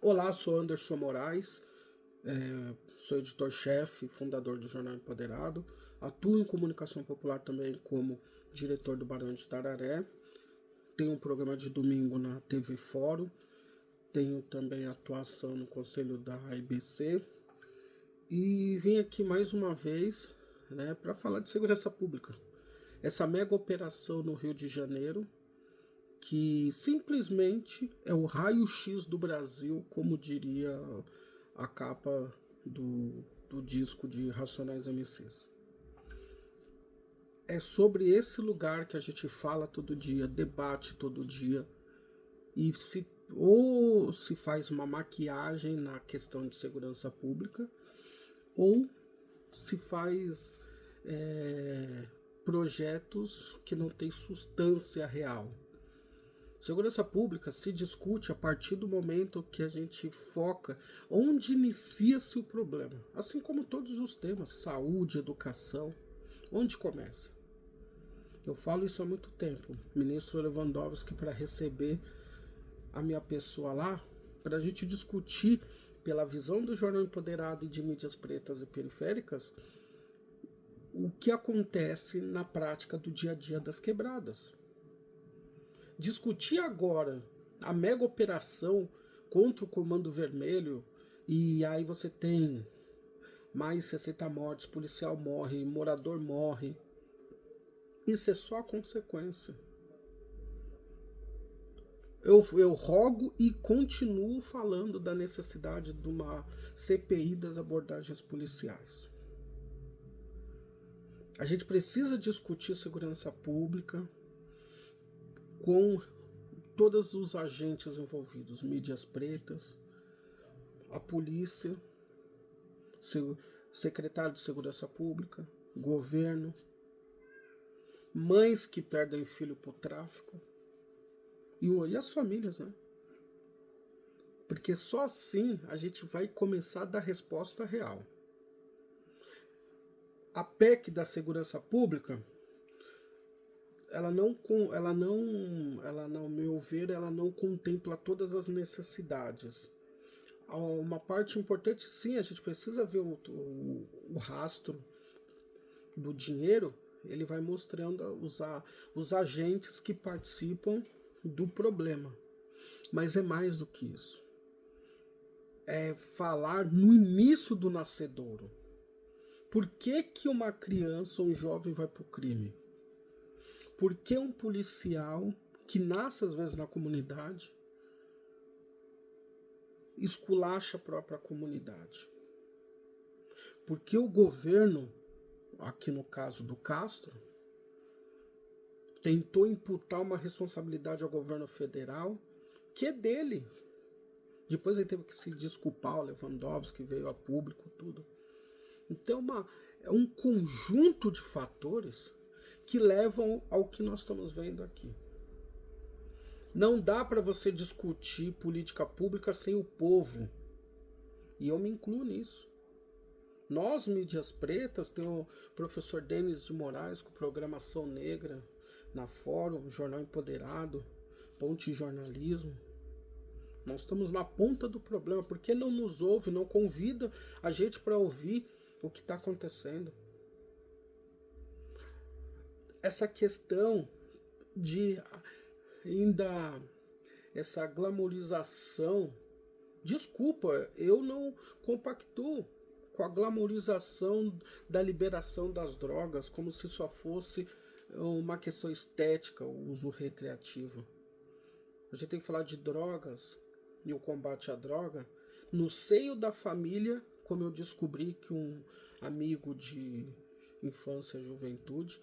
Olá, sou Anderson Moraes, sou editor-chefe, fundador do Jornal Empoderado, atuo em comunicação popular também como diretor do Barão de Tararé, tenho um programa de domingo na TV Fórum, tenho também atuação no conselho da IBC e vim aqui mais uma vez, para falar de segurança pública. Essa mega operação no Rio de Janeiro, que simplesmente é o raio-x do Brasil, como diria a capa do disco de Racionais MCs. É sobre esse lugar que a gente fala todo dia, debate todo dia, e ou se faz uma maquiagem na questão de segurança pública, ou se faz projetos que não têm substância real. Segurança pública se discute a partir do momento que a gente foca onde inicia-se o problema. Assim como todos os temas, saúde, educação, onde começa? Eu falo isso há muito tempo. Ministro Lewandowski, para receber a minha pessoa lá, para a gente discutir pela visão do Jornal Empoderado e de mídias pretas e periféricas, o que acontece na prática do dia a dia das quebradas. Discutir agora a mega operação contra o Comando Vermelho, e aí você tem mais 60 mortes, policial morre, morador morre. Isso é só a consequência. Eu rogo e continuo falando da necessidade de uma CPI das abordagens policiais. A gente precisa discutir segurança pública com todos os agentes envolvidos, mídias pretas, a polícia, secretário de segurança pública, governo, mães que perdem filho para o tráfico e as famílias, né? Porque só assim a gente vai começar a dar resposta real. A PEC da segurança pública, ela não, ao meu ver, ela não contempla todas as necessidades. Uma parte importante, sim, a gente precisa ver o rastro do dinheiro, ele vai mostrando os agentes que participam do problema. Mas é mais do que isso. É falar no início do nascedouro. Por que uma criança ou um jovem vai para o crime? Por que um policial que nasce às vezes na comunidade esculacha a própria comunidade? Por que o governo, aqui no caso do Castro, tentou imputar uma responsabilidade ao governo federal que é dele? Depois ele teve que se desculpar, o Lewandowski veio a público, tudo. Então é um conjunto de fatores que levam ao que nós estamos vendo aqui. Não dá para você discutir política pública sem o povo. E eu me incluo nisso. Nós, mídias pretas, tem o professor Denis de Moraes com Programação Negra na Fórum, Jornal Empoderado, Ponte Jornalismo. Nós estamos na ponta do problema. Por que não nos ouve, não convida a gente para ouvir o que está acontecendo? Essa questão de ainda essa glamorização, desculpa, eu não compactuo com a glamorização da liberação das drogas como se só fosse uma questão estética, o uso recreativo. A gente tem que falar de drogas e o combate à droga no seio da família, como eu descobri que um amigo de infância e juventude,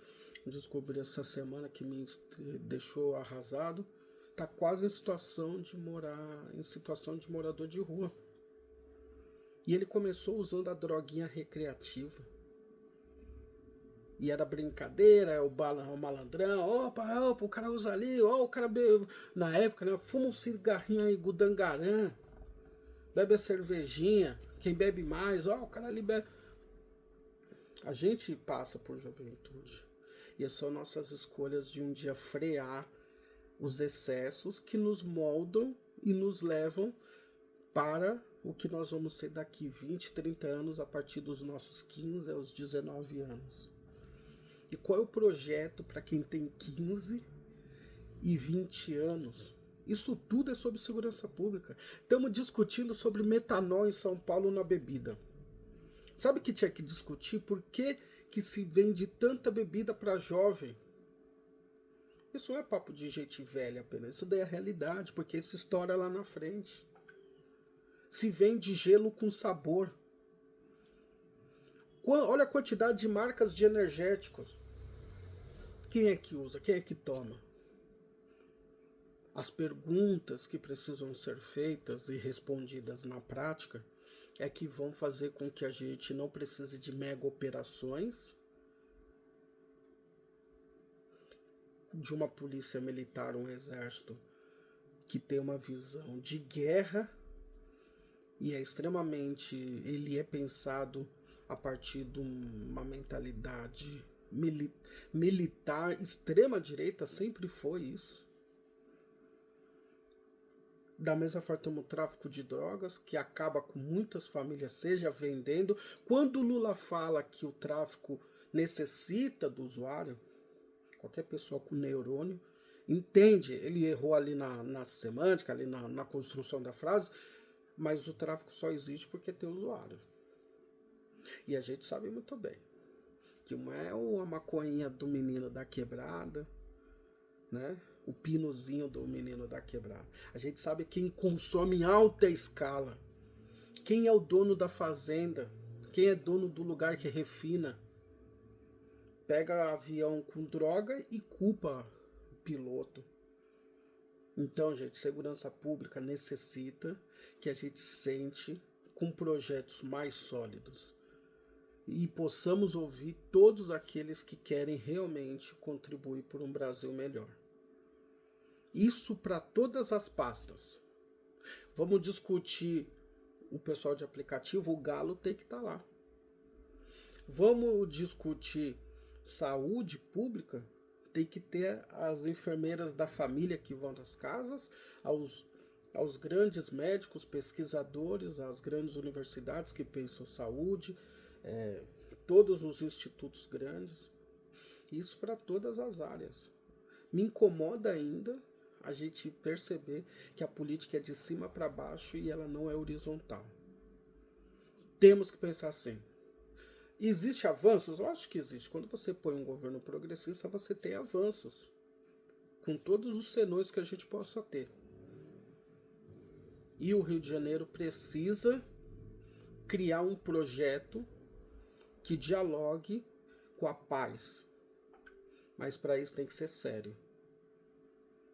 descobri essa semana que me deixou arrasado, está quase em situação de morador de rua. E ele começou usando a droguinha recreativa. E era brincadeira, o malandrão, opa, o cara usa ali, o cara bebe, na época, né, fuma um cigarrinho aí, gudangarã, bebe a cervejinha, quem bebe mais, o cara libera. A gente passa por juventude. E são nossas escolhas de um dia frear os excessos que nos moldam e nos levam para o que nós vamos ser daqui 20, 30 anos, a partir dos nossos 15 aos 19 anos. E qual é o projeto para quem tem 15 e 20 anos? Isso tudo é sobre segurança pública. Estamos discutindo sobre metanol em São Paulo na bebida. Sabe que tinha que discutir por que se vende tanta bebida para jovem? Isso não é papo de gente velha apenas, isso daí é a realidade, porque isso estoura lá na frente. Se vende gelo com sabor. Olha a quantidade de marcas de energéticos. Quem é que usa? Quem é que toma? As perguntas que precisam ser feitas e respondidas na prática é que vão fazer com que a gente não precise de mega operações, de uma polícia militar, um exército que tem uma visão de guerra e ele é pensado a partir de uma mentalidade militar, extrema-direita, sempre foi isso. Da mesma forma temos o tráfico de drogas, que acaba com muitas famílias, seja vendendo. Quando o Lula fala que o tráfico necessita do usuário, qualquer pessoa com neurônio entende, ele errou ali na semântica, ali na construção da frase, mas o tráfico só existe porque tem usuário. E a gente sabe muito bem que não é a maconhinha do menino da quebrada, né? O pinozinho do menino da quebrada. A gente sabe quem consome em alta escala, quem é o dono da fazenda, quem é dono do lugar que refina. Pega avião com droga e culpa o piloto. Então, gente, segurança pública necessita que a gente sente com projetos mais sólidos e possamos ouvir todos aqueles que querem realmente contribuir por um Brasil melhor. Isso para todas as pastas. Vamos discutir o pessoal de aplicativo, o Galo tem que estar lá. Vamos discutir saúde pública, tem que ter as enfermeiras da família que vão nas casas, aos grandes médicos, pesquisadores, às grandes universidades que pensam saúde, todos os institutos grandes. Isso para todas as áreas. Me incomoda ainda a gente perceber que a política é de cima para baixo e ela não é horizontal. Temos que pensar assim. Existe avanços? Eu acho que existe. Quando você põe um governo progressista, você tem avanços. Com todos os senões que a gente possa ter. E o Rio de Janeiro precisa criar um projeto que dialogue com a paz. Mas para isso tem que ser sério.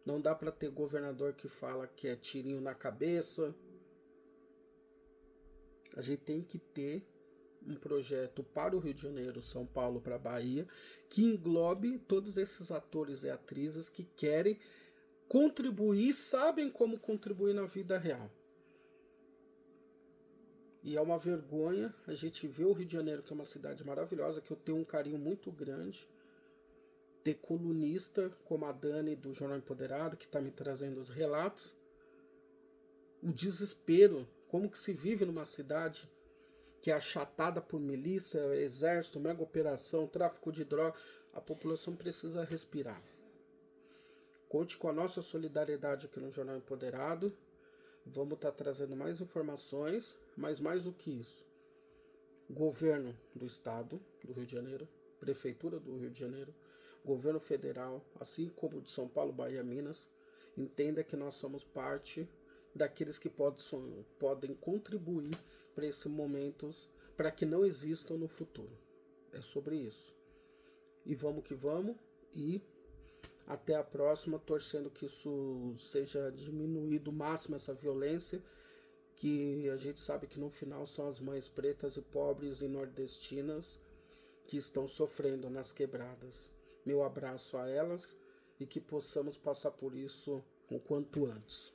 Não dá para ter governador que fala que é tirinho na cabeça. A gente tem que ter um projeto para o Rio de Janeiro, São Paulo, para a Bahia, que englobe todos esses atores e atrizes que querem contribuir, sabem como contribuir na vida real. E é uma vergonha a gente ver o Rio de Janeiro, que é uma cidade maravilhosa, que eu tenho um carinho muito grande, ter colunista como a Dani do Jornal Empoderado, que está me trazendo os relatos, o desespero, como que se vive numa cidade que é achatada por milícia, exército, mega operação, tráfico de droga. A população precisa respirar. Conte com a nossa solidariedade aqui no Jornal Empoderado. Vamos estar trazendo mais informações, mas mais do que isso. Governo do Estado do Rio de Janeiro, Prefeitura do Rio de Janeiro, Governo Federal, assim como de São Paulo, Bahia, Minas, entenda que nós somos parte daqueles que podem contribuir para esses momentos, para que não existam no futuro. É sobre isso. E vamos que vamos, e até a próxima, torcendo que isso seja diminuído o máximo, essa violência, que a gente sabe que no final são as mães pretas e pobres e nordestinas que estão sofrendo nas quebradas. Meu abraço a elas e que possamos passar por isso o quanto antes.